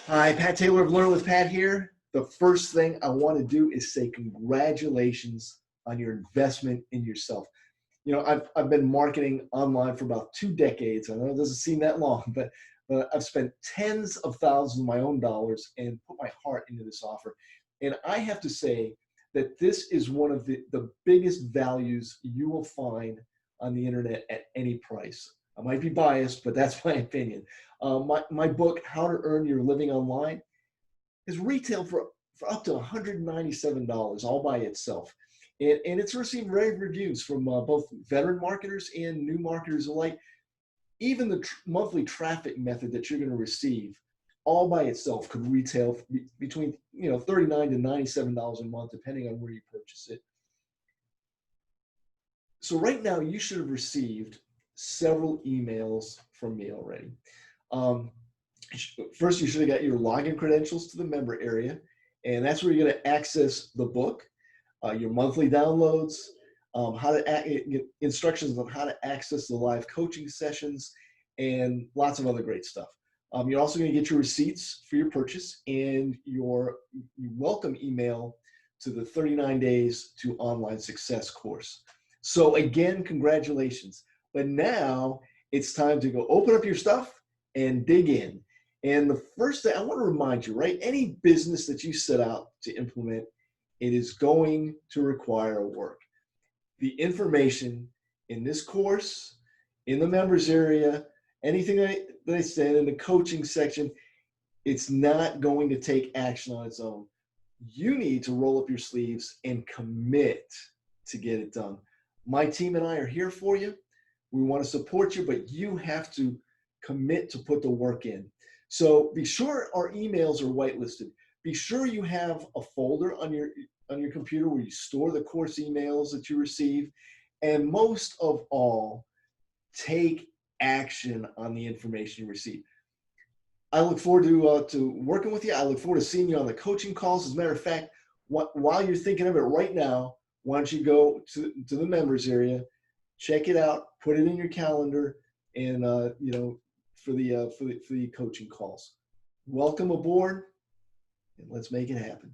Hi, Pat Taylor of Learn with Pat here. The first thing I want to do is say congratulations on your investment in yourself. I've been marketing online for about 2 decades. I know it doesn't seem that long, but I've spent tens of thousands of my own dollars and put my heart into this offer. And I have to say that this is one of the biggest values you will find on the internet at any price. I might be biased, but that's my opinion. My book, How to Earn Your Living Online, is retailed for up to $197 all by itself. And it's received rave reviews from both veteran marketers and new marketers alike. Even the monthly traffic method that you're going to receive all by itself could retail between $39 to $97 a month, depending on where you purchase it. So right now, you should have received several emails from me already. First, you should have got your login credentials to the member area, and that's where you're going to access the book, your monthly downloads, instructions on how to access the live coaching sessions, and lots of other great stuff. You're also going to get your receipts for your purchase and your welcome email to the 39 Days to Online Success course. So again, congratulations. But now it's time to go open up your stuff and dig in. And the first thing I want to remind you, right? Any business that you set out to implement, it is going to require work. The information in this course, in the members area, anything that I said in the coaching section, it's not going to take action on its own. You need to roll up your sleeves and commit to get it done. My team and I are here for you. We want to support you, but you have to commit to put the work in. So be sure our emails are whitelisted. Be sure you have a folder on your computer where you store the course emails that you receive. And most of all, take action on the information you receive. I look forward to working with you. I look forward to seeing you on the coaching calls. As a matter of fact, while you're thinking of it right now, why don't you go to the members area, check it out, put it in your calendar, and for the coaching calls. Welcome aboard, and let's make it happen.